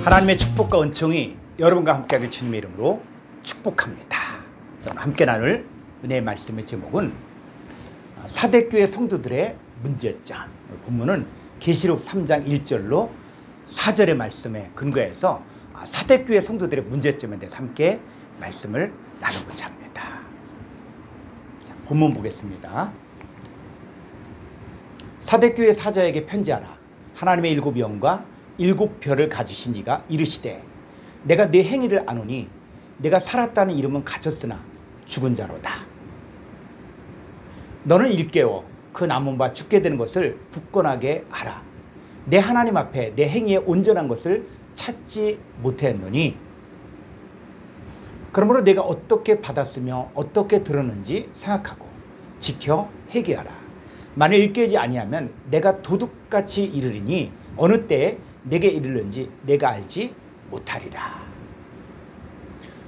하나님의 축복과 은총이 여러분과 함께하길 주님의 이름으로 축복합니다. 오늘 함께 나눌 은혜의 말씀의 제목은 사대교회 성도들의 문제점. 본문은 계시록 3장 1절로 4절의 말씀에 근거해서 사대교회 성도들의 문제점에 대해서 함께 말씀을 나누고자 합니다. 자, 본문 보겠습니다. 사대교회 사자에게 편지하라. 하나님의 일곱 영과 일곱 별을 가지신 이가 이르시되 내가 네 행위를 아노니 내가 살았다는 이름은 가졌으나 죽은 자로다. 너는 일깨워 그 남은 바 죽게 되는 것을 굳건하게 알아. 내 하나님 앞에 내 행위의 온전한 것을 찾지 못했노니 그러므로 내가 어떻게 받았으며 어떻게 들었는지 생각하고 지켜 회개하라. 만일 일깨지 아니하면 내가 도둑같이 이르리니 어느 때에 내게 이르는지 내가 알지 못하리라.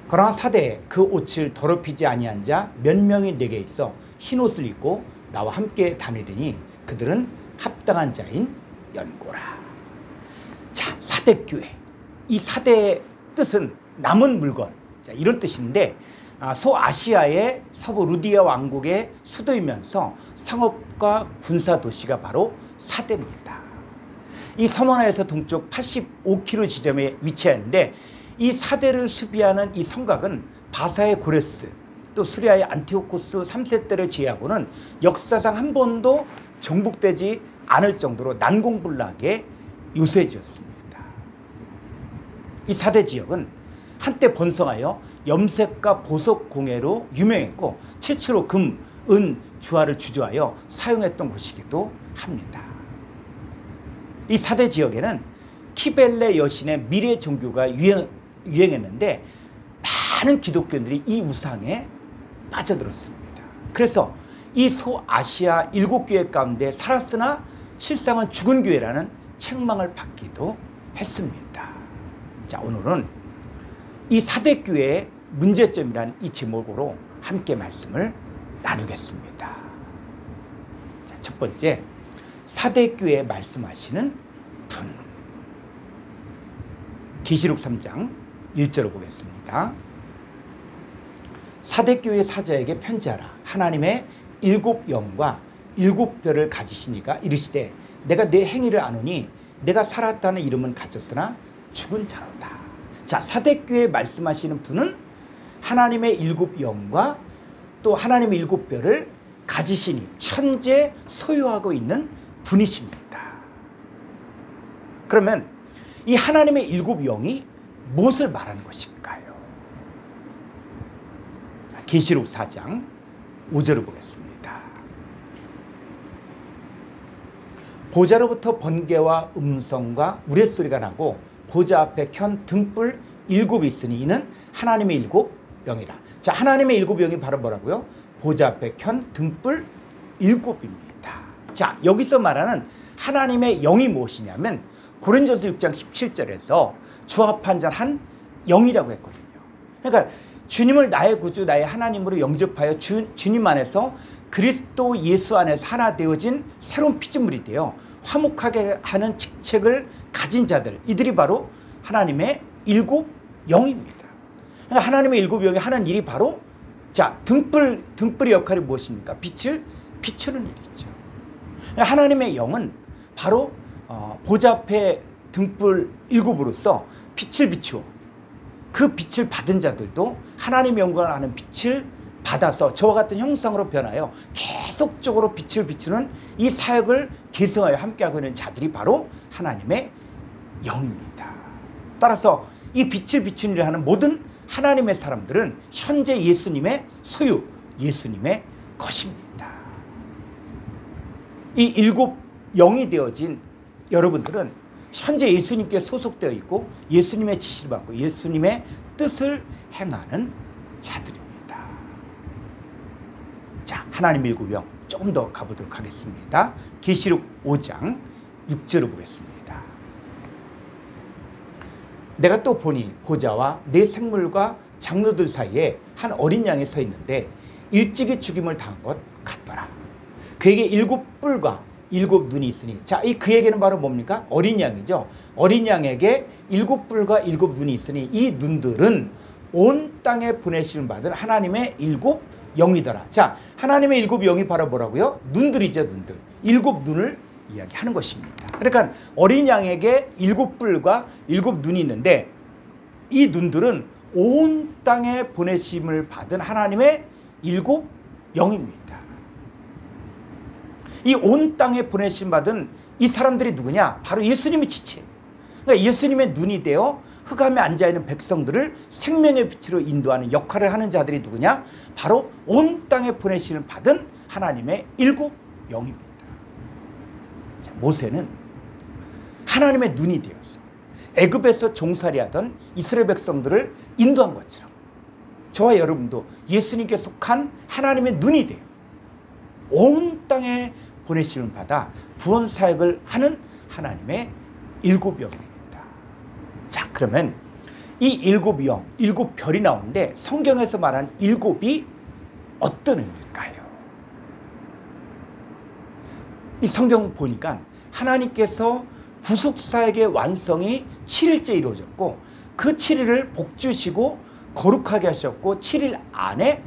그러나 사대에 그 옷을 더럽히지 아니한 자 몇 명이 내게 있어 흰 옷을 입고 나와 함께 다니리니 그들은 합당한 자인 연고라. 자, 사대교회. 이 사대의 뜻은 남은 물건. 자, 이런 뜻인데 소아시아의 서부 루디아 왕국의 수도이면서 상업과 군사 도시가 바로 사대입니다. 이 서머나에서 동쪽 85km 지점에 위치했는데 이 사대를 수비하는 이 성곽은 바사의 고레스 또 수리아의 안티오코스 3세 때를 제외하고는 역사상 한 번도 정복되지 않을 정도로 난공불락의 요새지였습니다. 이 사대 지역은 한때 번성하여 염색과 보석 공예로 유명했고 최초로 금, 은, 주화를 주조하여 사용했던 곳이기도 합니다. 이 사대 지역에는 키벨레 여신의 미래 종교가 유행했는데 많은 기독교인들이 이 우상에 빠져들었습니다. 그래서 이 소아시아 7교회 가운데 살았으나 실상은 죽은 교회라는 책망을 받기도 했습니다. 자, 오늘은 이 사대교회의 문제점이란 이 제목으로 함께 말씀을 나누겠습니다. 자, 첫 번째, 사대교회에 말씀하시는 분. 계시록 3장 1절을 보겠습니다. 사대교회 사자에게 편지하라. 하나님의 일곱 영과 일곱 별을 가지신 이가 이르시되 내가 내 행위를 아노니 내가 살았다는 이름은 가졌으나 죽은 자로다. 자, 사대교회에 말씀하시는 분은 하나님의 일곱 영과 또 하나님의 일곱 별을 가지시니 현재 소유하고 있는 분이십니다. 그러면 이 하나님의 일곱 영이 무엇을 말하는 것일까요? 계시록 4장 5절을 보겠습니다. 보좌로부터 번개와 음성과 우레소리가 나고 보좌 앞에 켠 등불 일곱이 있으니 이는 하나님의 일곱 영이라. 자, 하나님의 일곱 영이 바로 뭐라고요? 보좌 앞에 켠 등불 일곱입니다. 자, 여기서 말하는 하나님의 영이 무엇이냐면 고린도서 6장 17절에서 주합한 자 한 영이라고 했거든요. 그러니까 주님을 나의 구주 나의 하나님으로 영접하여 주님 안에서 그리스도 예수 안에서 하나 되어진 새로운 피조물이 되어 화목하게 하는 직책을 가진 자들, 이들이 바로 하나님의 일곱 영입니다. 그러니까 하나님의 일곱 영이 하는 일이 바로 자, 등불의 역할이 무엇입니까? 빛을 비추는 일이죠. 하나님의 영은 바로 보좌 앞에 등불 일곱으로서 빛을 비추어 그 빛을 받은 자들도 하나님의 영광을 아는 빛을 받아서 저와 같은 형상으로 변하여 계속적으로 빛을 비추는 이 사역을 계승하여 함께하고 있는 자들이 바로 하나님의 영입니다. 따라서 이 빛을 비추는 일을 하는 모든 하나님의 사람들은 현재 예수님의 소유, 예수님의 것입니다. 이 일곱 영이 되어진 여러분들은 현재 예수님께 소속되어 있고 예수님의 지시를 받고 예수님의 뜻을 행하는 자들입니다. 자, 하나님의 일곱 영 조금 더 가보도록 하겠습니다. 계시록 5장 6절을 보겠습니다. 내가 또 보니 보좌와 네 생물과 장로들 사이에 한 어린 양이 서 있는데 일찍이 죽임을 당한 것 같더라. 그에게 일곱 뿔과 일곱 눈이 있으니. 자, 그 얘기는 바로 뭡니까? 어린 양이죠. 어린 양에게 일곱 뿔과 일곱 눈이 있으니 이 눈들은 온 땅에 보내심을 받은 하나님의 일곱 영이더라. 자, 하나님의 일곱 영이 바로 뭐라고요? 눈들이죠, 눈들. 일곱 눈을 이야기하는 것입니다. 그러니까 어린 양에게 일곱 뿔과 일곱 눈이 있는데 이 눈들은 온 땅에 보내심을 받은 하나님의 일곱 영입니다. 이 온 땅에 보내심 받은 이 사람들이 누구냐? 바로 예수님의 지체. 그러니까 예수님의 눈이 되어 흑암에 앉아있는 백성들을 생명의 빛으로 인도하는 역할을 하는 자들이 누구냐? 바로 온 땅에 보내심을 받은 하나님의 일곱 영입니다. 자, 모세는 하나님의 눈이 되어서 애굽에서 종살이하던 이스라엘 백성들을 인도한 것처럼 저와 여러분도 예수님께 속한 하나님의 눈이 돼요. 온 땅에 보내심을 받아 구원 사역을 하는 하나님의 일곱 영입니다. 자, 그러면 이 일곱 영, 일곱 별이 나오는데 성경에서 말한 일곱이 어떤 의미일까요? 이 성경 보니까 하나님께서 구속사역의 완성이 7일째 이루어졌고 그 7일을 복 주시고 거룩하게 하셨고 7일 안에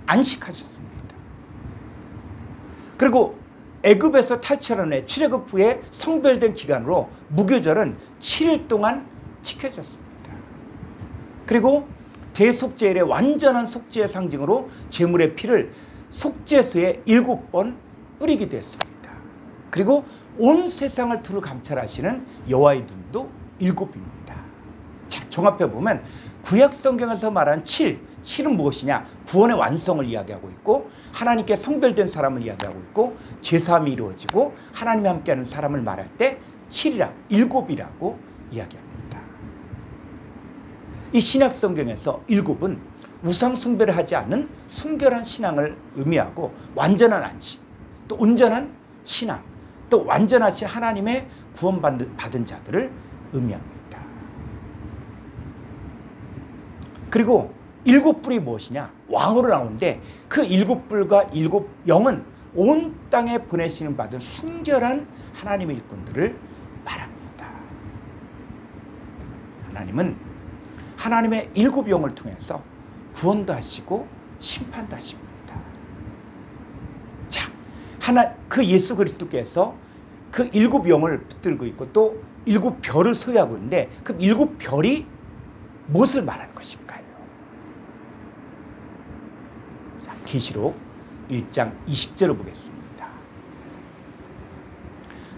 안식하셨습니다. 그리고 애굽에서 탈출한 후에 출애굽 후에 성별된 기간으로 무교절은 7일 동안 지켜졌습니다. 그리고 대속죄일의 완전한 속죄의 상징으로 제물의 피를 속죄소에 7번 뿌리기도 했습니다. 그리고 온 세상을 두루 감찰하시는 여호와의 눈도 7입니다. 자, 종합해 보면 구약 성경에서 말한 7은 무엇이냐? 구원의 완성을 이야기하고 있고 하나님께 성별된 사람을 이야기하고 있고 죄사함이 이루어지고 하나님과 함께하는 사람을 말할 때 7이라고 이야기합니다. 이 신약 성경에서 7은 우상 숭배를 하지 않는 순결한 신앙을 의미하고 완전한 안식, 또 온전한 신앙, 또 완전하신 하나님의 구원받은 자들을 의미합니다. 그리고 7뿔이 무엇이냐? 왕으로 나오는데 그 7뿔과 7영은 온 땅에 보내시는 받은 순결한 하나님의 일꾼들을 말합니다. 하나님은 하나님의 7영을 통해서 구원도 하시고 심판도 하십니다. 자, 그 예수 그리스도께서 그 7영을 붙들고 있고 또 7별을 소유하고 있는데 그 7별이 무엇을 말하는 것인가요? 자, 계시록 1장 20절을 보겠습니다.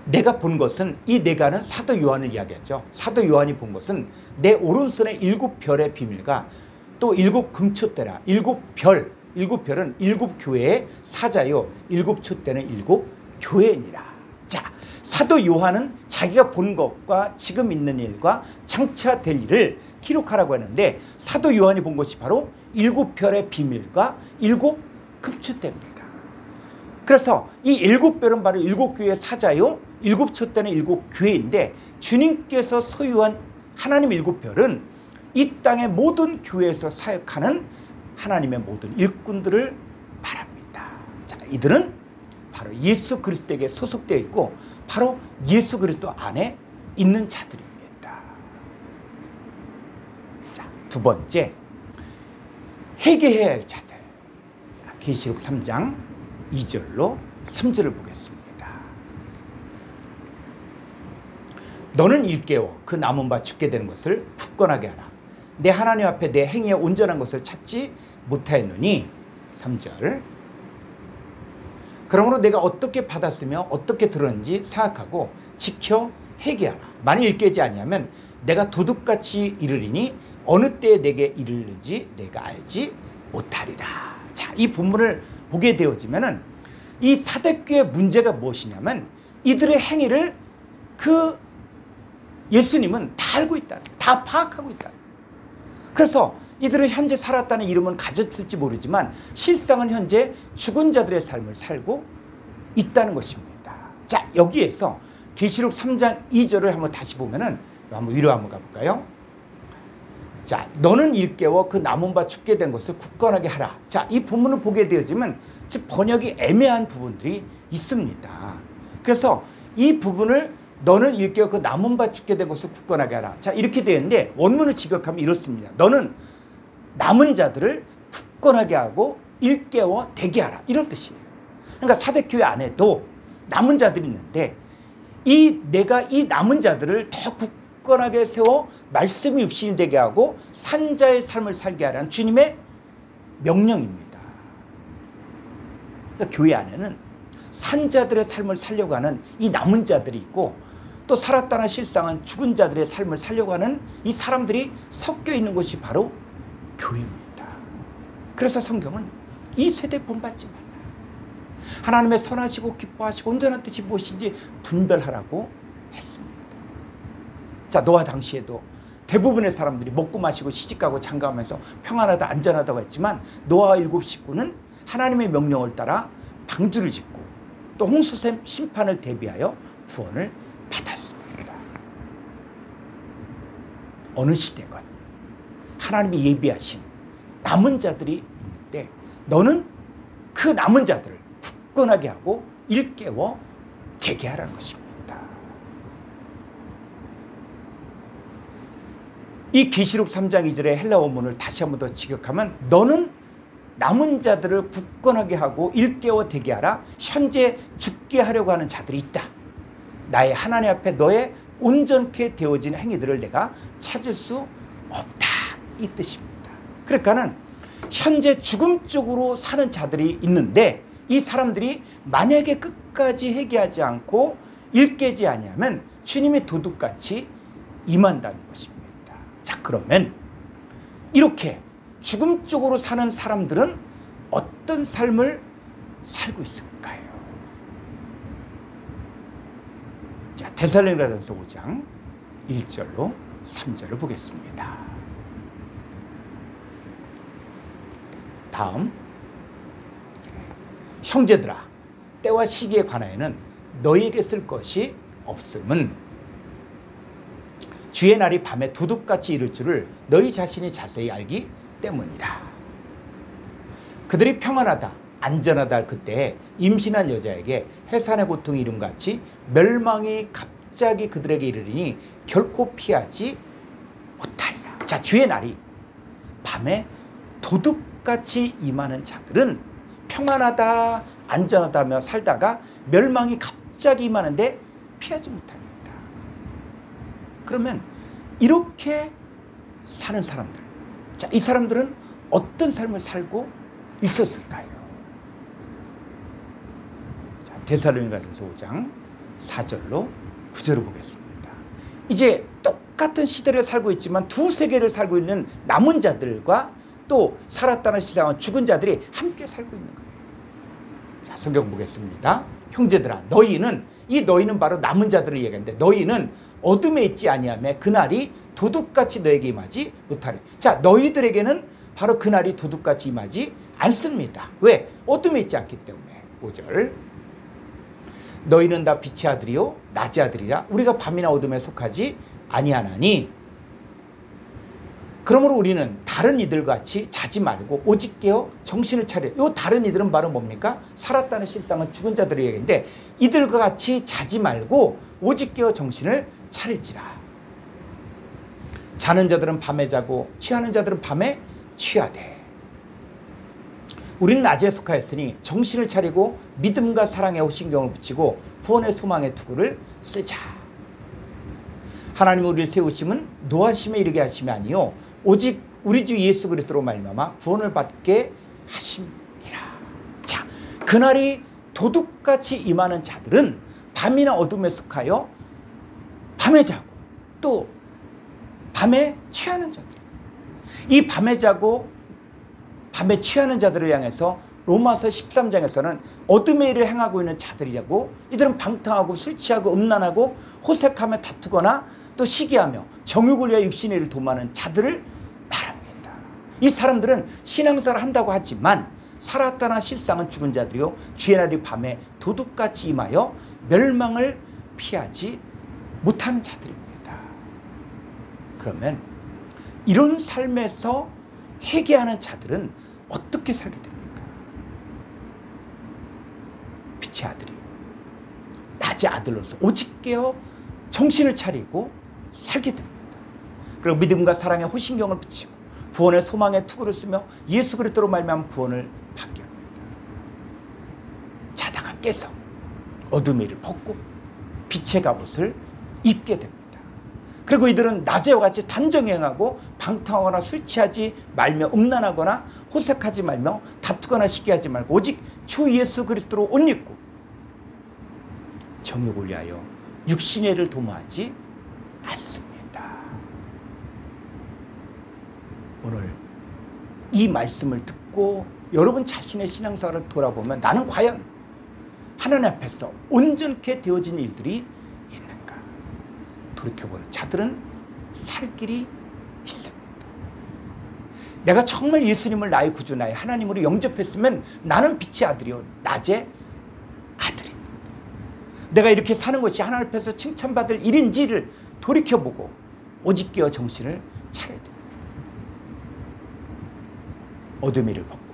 내가 본 것은, 이 내가는 사도 요한을 이야기하죠. 사도 요한이 본 것은 내 오른손에 7별의 비밀과 또 7금촛대라. 7별, 7별은 7교회의 사자요 7촛대는 7교회니라. 자, 사도 요한은 자기가 본 것과 지금 있는 일과 장차 될 일을 기록하라고 하는데 사도 요한이 본 것이 바로 7별의 비밀과 7금촛대입니다. 그래서 이 7별은 바로 7교회의 사자요 7촛대는 7교회인데 주님께서 소유한 하나님 7별은 이 땅의 모든 교회에서 사역하는 하나님의 모든 일꾼들을 말합니다. 자, 이들은 바로 예수 그리스도에게 소속되어 있고 바로 예수 그리스도 안에 있는 자들입니다. 자, 두 번째, 회개해야 할 자들. 자, 계시록 3장 2절로 3절을 보겠습니다. 너는 일깨워 그 남은 바 죽게 되는 것을 굳건하게 하라. 내 하나님 앞에 내 행위에 온전한 것을 찾지 못하였느니 3절. 그러므로 내가 어떻게 받았으며 어떻게 들었는지 생각하고 지켜 회개하라. 만일 일깨지 아니하면 내가 도둑같이 이르리니 어느 때에 내게 이르는지 내가 알지 못하리라. 자, 이 본문을 보게 되어지면은 이 사대교의 문제가 무엇이냐면 이들의 행위를 그 예수님은 다 알고 있다, 다 파악하고 있다. 그래서 이들은 현재 살았다는 이름은 가졌을지 모르지만 실상은 현재 죽은 자들의 삶을 살고 있다는 것입니다. 자, 여기에서 계시록 3장 2절을 한번 다시 보면은 한번 위로 한번 가볼까요? 자, 너는 일깨워 그 남은 바 죽게 된 것을 굳건하게 하라. 자, 이 본문을 보게 되어지면 즉 번역이 애매한 부분들이 있습니다. 그래서 이 부분을 너는 일깨워 그 남은 바 죽게 된 것을 굳건하게 하라. 자, 이렇게 되는데 원문을 지각하면 이렇습니다. 너는 남은 자들을 굳건하게 하고 일깨워 대게 하라. 이런 뜻이에요. 그러니까 사대교회 안에도 남은 자들이 있는데 내가 이 남은 자들을 더 굳건하게 세워 말씀이 육신이 되게 하고 산자의 삶을 살게 하라는 주님의 명령입니다. 그러니까 교회 안에는 산자들의 삶을 살려고 하는 이 남은 자들이 있고 또 살았다는 실상은 죽은 자들의 삶을 살려고 하는 이 사람들이 섞여 있는 곳이 바로 교회입니다. 그래서 성경은 이 세대 본받지 말라. 하나님의 선하시고 기뻐하시고 온전한 뜻이 무엇인지 분별하라고 했습니다. 자, 노아 당시에도 대부분의 사람들이 먹고 마시고 시집가고 장가가면서 평안하다 안전하다고 했지만 노아와 7 식구는 하나님의 명령을 따라 방주를 짓고 또 홍수샘 심판을 대비하여 구원을 받았습니다. 어느 시대건 하나님이 예비하신 남은 자들이 있는데 너는 그 남은 자들을 굳건하게 하고 일깨워 되게 하라는 것입니다. 이 계시록 3장 2절의 헬라 원문을 다시 한 번 더 직역하면 너는 남은 자들을 굳건하게 하고 일깨워 되게 하라. 현재 죽게 하려고 하는 자들이 있다. 나의 하나님 앞에 너의 온전케 되어진 행위들을 내가 찾을 수 없다. 이 뜻입니다. 그러니까는 현재 죽음 쪽으로 사는 자들이 있는데 이 사람들이 만약에 끝까지 회개하지 않고 일깨지 아니하면 주님의 도둑같이 임한다는 것입니다. 자, 그러면 이렇게 죽음 쪽으로 사는 사람들은 어떤 삶을 살고 있을까요? 자, 데살로니가전서 5장 1절로 3절을 보겠습니다. 다음, 형제들아, 때와 시기에 관하여는 너희에게 쓸 것이 없음은 주의 날이 밤에 도둑같이 이를 줄을 너희 자신이 자세히 알기 때문이라. 그들이 평안하다 안전하다 할 그때에 임신한 여자에게 해산의 고통이 이름같이 멸망이 갑자기 그들에게 이르리니 결코 피하지 못하리라. 자, 주의 날이 밤에 도둑같이 임하는 자들은 평안하다 안전하다며 살다가 멸망이 갑자기 임하는데 피하지 못합니다. 그러면 이렇게 사는 사람들, 자, 이 사람들은 어떤 삶을 살고 있었을까요? 자, 데살로니가전서 5장 4절로 9절을 보겠습니다. 이제 똑같은 시대를 살고 있지만 두 세계를 살고 있는 남은 자들과 또 살았다는 시대와 죽은 자들이 함께 살고 있는 거예요. 자, 성경 보겠습니다. 형제들아, 너희는 바로 남은 자들을 얘기하는데 너희는 어둠에 있지 아니하며 그날이 도둑같이 너에게 임하지 못하리. 자, 너희들에게는 바로 그날이 도둑같이 임하지 않습니다. 왜? 어둠에 있지 않기 때문에. 5절, 너희는 다 빛의 아들이요 낮의 아들이라 우리가 밤이나 어둠에 속하지 아니하나니 그러므로 우리는 다른 이들과 같이 자지 말고 오직 깨어 정신을 차려. 이 다른 이들은 바로 뭡니까? 살았다는 실상은 죽은 자들의 얘기인데 이들과 같이 자지 말고 오직 깨어 정신을 차릴지라. 자는 자들은 밤에 자고 취하는 자들은 밤에 취하되 우리는 낮에 속하였으니 정신을 차리고 믿음과 사랑에 호신경을 붙이고 구원의 소망의 투구를 쓰자. 하나님 우리를 세우심은 노하심에 이르게 하심이 아니요 오직 우리 주 예수 그리스도로 말미암아 구원을 받게 하심이라. 자, 그날이 도둑같이 임하는 자들은 밤이나 어둠에 속하여 밤에 자고 또 밤에 취하는 자들. 이 밤에 자고 밤에 취하는 자들을 향해서 로마서 13장에서는 어둠의 일을 행하고 있는 자들이라고, 이들은 방탕하고 술 취하고 음란하고 호색하며 다투거나 또 시기하며 정욕을 위하여 육신의 일을 도모하는 자들을 말합니다. 이 사람들은 신앙생활을 한다고 하지만 살았다나 실상은 죽은 자들이요 주의 날이 밤에 도둑같이 임하여 멸망을 피하지 못하는 자들입니다. 그러면 이런 삶에서 회개하는 자들은 어떻게 살게 됩니까? 빛의 아들이요 낮의 낮의 아들로서 오직 깨어 정신을 차리고 살게 됩니다. 그리고 믿음과 사랑에 호신경을 붙이고 구원의 소망에 투구를 쓰며 예수 그리스도로 말미암아 구원을 받게 합니다. 자다가 깨서 어둠의 일을 벗고 빛의 갑옷을 입게 됩니다. 그리고 이들은 낮에와 같이 단정행하고 방탕하거나 술 취하지 말며 음란하거나 호색하지 말며 다투거나 시기하지 말고 오직 주 예수 그리스도로 옷 입고 정욕을 위하여 육신의 일을 도모하지 않습니다. 오늘 이 말씀을 듣고 여러분 자신의 신앙생활을 돌아보면 나는 과연 하나님 앞에서 온전케 되어진 일들이 있는가 돌이켜보는 자들은 살 길이 있습니다. 내가 정말 예수님을 나의 구주 나의 하나님으로 영접했으면 나는 빛의 아들이요 낮의 아들입니다. 내가 이렇게 사는 것이 하나님 앞에서 칭찬받을 일인지를 돌이켜보고 오직 깨어 정신을 차려야 됩니다. 어둠의 일을 벗고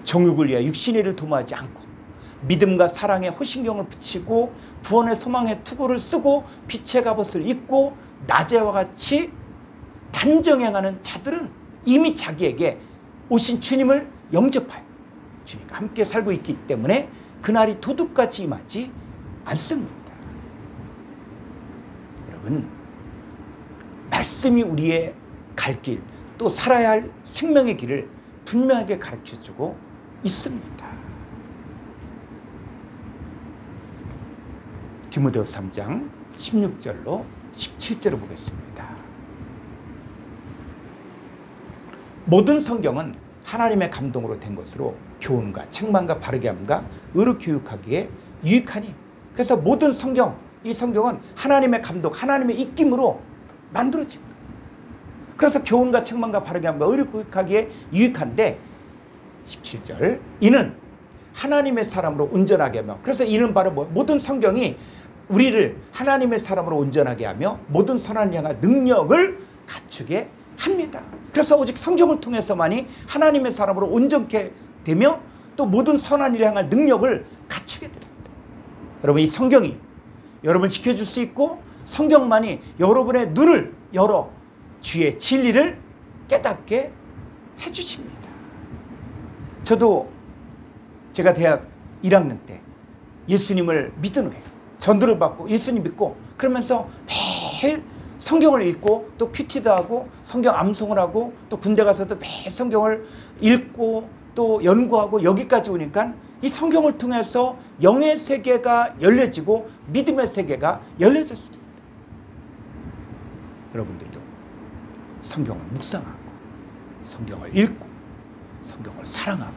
정욕을 위하여 육신의 일을 도모하지 않고 믿음과 사랑에 호신경을 붙이고 구원의 소망에 투구를 쓰고 빛의 갑옷을 입고 낮에와 같이 단정행하는 자들은 이미 자기에게 오신 주님을 영접하여 주님과 함께 살고 있기 때문에 그날이 도둑같이 임하지 않습니다. 여러분, 말씀이 우리의 갈 길, 또 살아야 할 생명의 길을 분명하게 가르쳐주고 있습니다. 디모데후서 3장 16절로 17절을 보겠습니다. 모든 성경은 하나님의 감동으로 된 것으로 교훈과 책망과 바르게 함과 의로 교육하기에 유익하니 그래서 모든 성경, 이 성경은 하나님의 감동, 하나님의 입김으로 만들어집니다. 그래서 교훈과 책망과 바르게 함과 의로 교육하기에 유익한데 17절 이는 하나님의 사람으로 온전하게 하며 그래서 이는 바로 모든 성경이 우리를 하나님의 사람으로 온전하게 하며 모든 선한 향한 능력을 갖추게 합니다. 그래서 오직 성경을 통해서만이 하나님의 사람으로 온전케 되며 또 모든 선한 일을 향할 능력을 갖추게 됩니다. 여러분, 이 성경이 여러분을 지켜줄 수 있고 성경만이 여러분의 눈을 열어 주의 진리를 깨닫게 해주십니다. 저도 제가 대학 1학년 때 예수님을 믿은 후에 전도를 받고 예수님 믿고 그러면서 매일 성경을 읽고 또 큐티도 하고 성경 암송을 하고 또 군대 가서도 매일 성경을 읽고 또 연구하고 여기까지 오니까 이 성경을 통해서 영의 세계가 열려지고 믿음의 세계가 열려졌습니다. 여러분들도 성경을 묵상하고 성경을 읽고 성경을 사랑하고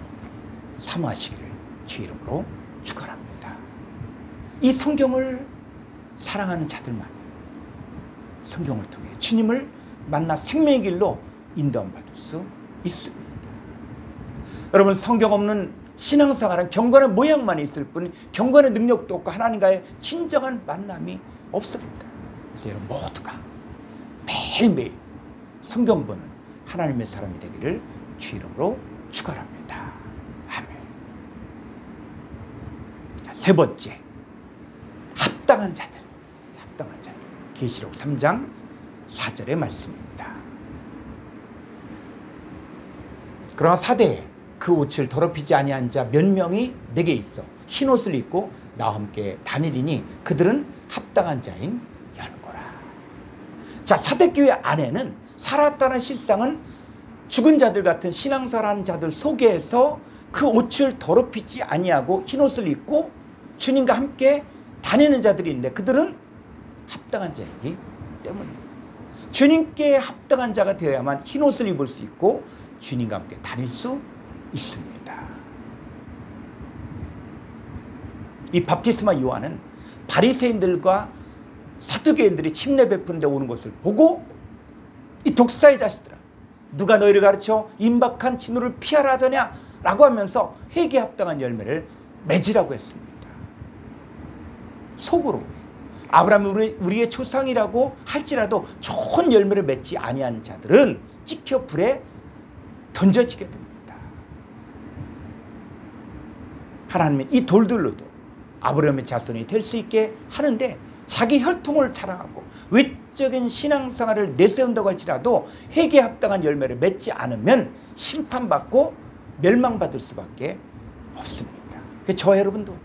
사모하시기를 주 이름으로 축원합니다. 이 성경을 사랑하는 자들만 성경을 통해 주님을 만나 생명의 길로 인도함 받을 수 있습니다. 여러분, 성경 없는 신앙생활은 경건의 모양만 있을 뿐 경건의 능력도 없고 하나님과의 진정한 만남이 없습니다. 그래서 여러분 모두가 매일매일 성경 보는 하나님의 사람이 되기를 주 이름으로 축원합니다. 아멘. 세 번째, 합당한 자들. 합당한 자들. 계시록 3장 4절의 말씀입니다. 그러나 사대에 그 옷을 더럽히지 아니한 자 몇 명이 내게 있어 흰 옷을 입고 나와 함께 다니리니 그들은 합당한 자인 여는거라. 자, 사대교회 안에는 살았다는 실상은 죽은 자들 같은 신앙생활하는 자들 속에서 그 옷을 더럽히지 아니하고 흰 옷을 입고 주님과 함께 다니는 자들이 있는데 그들은 합당한 자이기 때문입니다. 주님께 합당한 자가 되어야만 흰 옷을 입을 수 있고 주님과 함께 다닐 수 있습니다. 이 바티스마 요한은 바리새인들과 사두개인들이 침례 베푸는 데 오는 것을 보고 이 독사의 자식들아, 누가 너희를 가르쳐 임박한 진노를 피하라 하더냐 라고 하면서 회개에 합당한 열매를 맺으라고 했습니다. 속으로 아브라함이 우리의 조상이라고 할지라도 좋은 열매를 맺지 아니한 자들은 찍혀 불에 던져지게 됩니다. 하나님은 이 돌들로도 아브라함의 자손이 될 수 있게 하는데 자기 혈통을 자랑하고 외적인 신앙생활을 내세운다고 할지라도 회개에 합당한 열매를 맺지 않으면 심판받고 멸망받을 수밖에 없습니다. 저 여러분도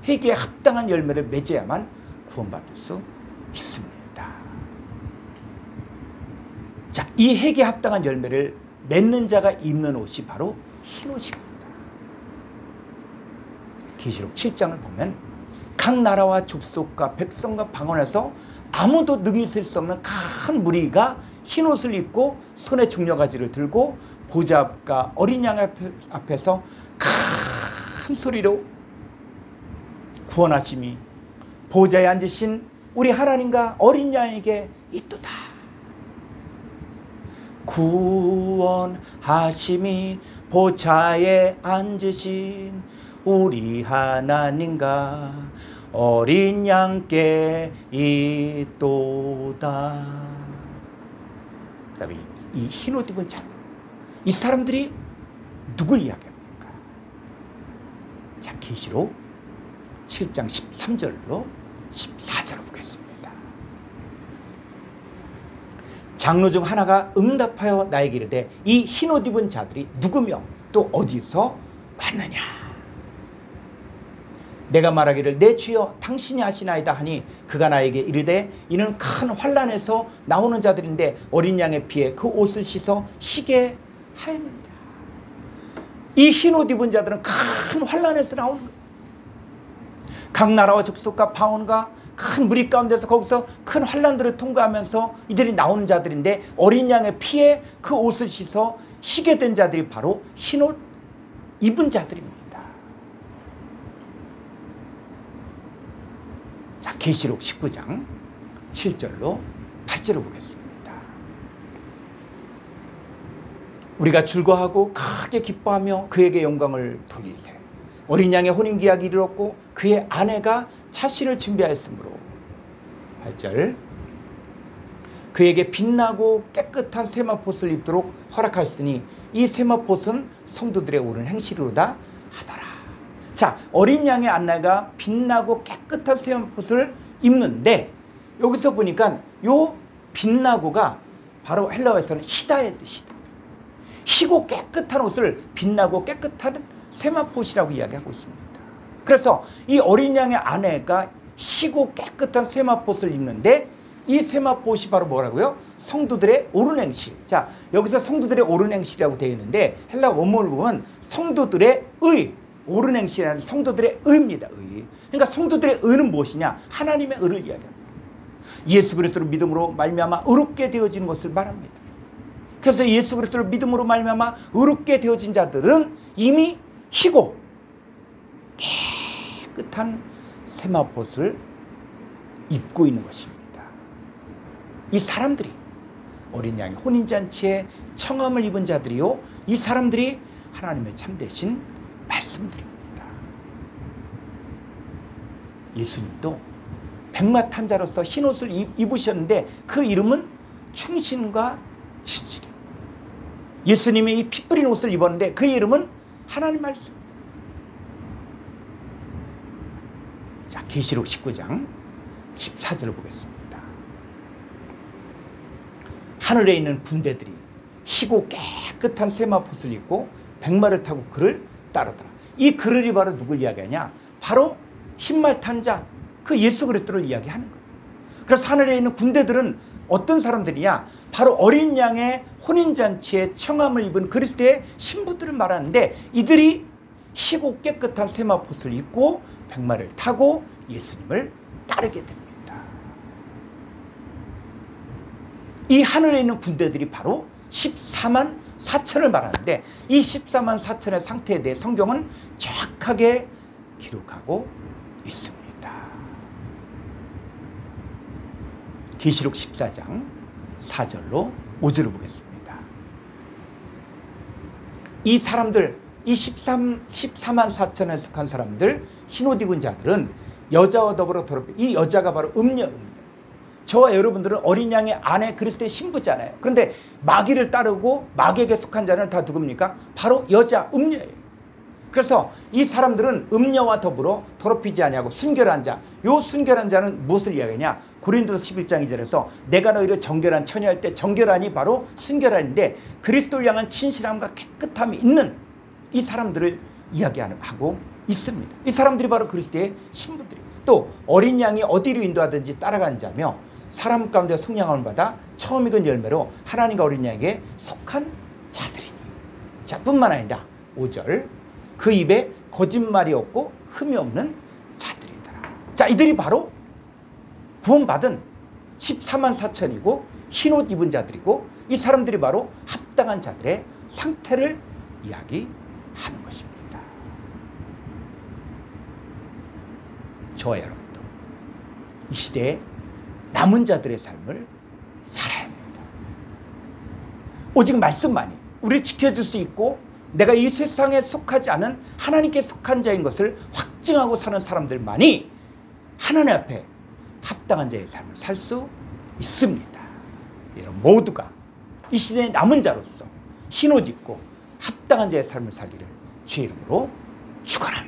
회개에 합당한 열매를 맺어야만 구원받을 수 있습니다. 자, 이 회개에 합당한 열매를 맺는 자가 입는 옷이 바로 흰 옷입니다. 계시록 7장을 보면 각 나라와 족속과 백성과 방언에서 아무도 능히 있을 수 없는 큰 무리가 흰 옷을 입고 손에 중려가지를 들고 보좌 앞과 어린 양 앞에서 큰 소리로 구원하심이 보좌에 앉으신 우리 하나님과 어린 양에게 있도다. 구원하심이 보좌에 앉으신 우리 하나님과 어린 양께 있도다. 그러면 이 흰옷 입은 자, 이 사람들이 누굴 이야기합니까? 자, 계시록 7장 13절로 14절을 보겠습니다. 장로 중 하나가 응답하여 나에게 이르되 이 흰옷 입은 자들이 누구며 또 어디서 왔느냐? 내가 말하기를 내 주여 당신이 하시나이다 하니 그가 나에게 이르되 이는 큰 환난에서 나오는 자들인데 어린 양의 피에 그 옷을 씻어 시게 하였느니라. 이 흰옷 입은 자들은 큰 환난에서 나오는 거예요. 각 나라와 족속과 방언과 큰 무리 가운데서 거기서 큰 환난들을 통과하면서 이들이 나오는 자들인데 어린 양의 피에 그 옷을 씻어 시게 된 자들이 바로 흰옷 입은 자들입니다. 자, 계시록 19장 7절로 8절을 보겠습니다. 우리가 즐거워하고 크게 기뻐하며 그에게 영광을 돌릴 때 어린 양의 혼인계약이 이르렀고 그의 아내가 차신을 준비하였으므로 8절 그에게 빛나고 깨끗한 세마포옷을 입도록 허락하였으니 이 세마포옷은 성도들의 옳은 행실로다 하더라. 자, 어린 양의 아내가 빛나고 깨끗한 세마포옷을 입는데 여기서 보니까 요 빛나고가 바로 헬라어에서는 희다의 뜻이다. 희고 깨끗한 옷을 빛나고 깨끗한 세마포옷이라고 이야기하고 있습니다. 그래서 이 어린 양의 아내가 희고 깨끗한 세마포옷을 입는데 이 세마포옷이 바로 뭐라고요? 성도들의 옳은 행실. 자, 여기서 성도들의 옳은 행실이라고 되어 있는데 헬라 원문을 보면 성도들의 의, 옳은 행실이라는 성도들의 의입니다. 의. 그러니까 성도들의 의는 무엇이냐? 하나님의 의를 이야기합니다. 예수 그리스도를 믿음으로 말미암아 의롭게 되어지는 것을 말합니다. 그래서 예수 그리스도를 믿음으로 말미암아 의롭게 되어진 자들은 이미 희고 깨끗한 세마포옷을 입고 있는 것입니다. 이 사람들이 어린 양의 혼인잔치에 청함을 입은 자들이요, 이 사람들이 하나님의 참되신 말씀들입니다. 예수님도 백마탄자로서 흰옷을 입으셨는데 그 이름은 충신과 진실입니다. 예수님이 이 피 뿌린 옷을 입었는데 그 이름은 하나님 말씀. 자, 계시록 19장 14절을 보겠습니다. 하늘에 있는 군대들이 희고 깨끗한 세마포옷을 입고 백마를 타고 그를 따르더라. 이 그를이 바로 누굴 이야기하냐? 바로 흰말 탄 자, 그 예수 그리스도를 이야기하는 거예요. 그래서 하늘에 있는 군대들은 어떤 사람들이냐? 바로 어린 양의 혼인잔치에 청함을 입은 그리스도의 신부들을 말하는데 이들이 희고 깨끗한 세마포옷을 입고 백마를 타고 예수님을 따르게 됩니다. 이 하늘에 있는 군대들이 바로 14만 4천을 말하는데 이 14만 4천의 상태에 대해 성경은 정확하게 기록하고 있습니다. 계시록 14장 4절로 5절을 보겠습니다. 이 사람들, 이 14만 4천에 속한 사람들, 흰옷 입은 자들은 여자와 더불어 더럽혀. 이 여자가 바로 음녀. 저와 여러분들은 어린 양의 아내 그리스도의 신부잖아요. 그런데 마귀를 따르고 마귀에게 속한 자는 다 누굽니까? 바로 여자, 음녀예요. 그래서 이 사람들은 음녀와 더불어 더럽히지 아니하고 순결한 자. 요 순결한 자는 무엇을 이야기하냐? 고린도서 11장 2절에서 내가 너희를 정결한 처녀할 때 정결한이 바로 순결한인데 그리스도를 향한 진실함과 깨끗함이 있는 이 사람들을 이야기하고 있습니다. 이 사람들이 바로 그리스도의 신부들이에요. 또 어린 양이 어디로 인도하든지 따라가는 자며 사람 가운데 속량함을 받아 처음 익은 열매로 하나님과 어린 양에게 속한 자들이니. 자, 뿐만 아니라 5절 그 입에 거짓말이 없고 흠이 없는 자들이다. 자, 이들이 바로 구원받은 14만 4천이고 흰옷 입은 자들이고 이 사람들이 바로 합당한 자들의 상태를 이야기하는 것입니다. 저와 여러분도 이 시대에 남은 자들의 삶을 살아야 합니다. 오직 말씀만이 우리를 지켜줄 수 있고 내가 이 세상에 속하지 않은 하나님께 속한 자인 것을 확증하고 사는 사람들만이 하나님 앞에 합당한 자의 삶을 살 수 있습니다. 여러분 모두가 이 시대의 남은 자로서 흰옷 입고 합당한 자의 삶을 살기를 주의 이름으로 축원합니다.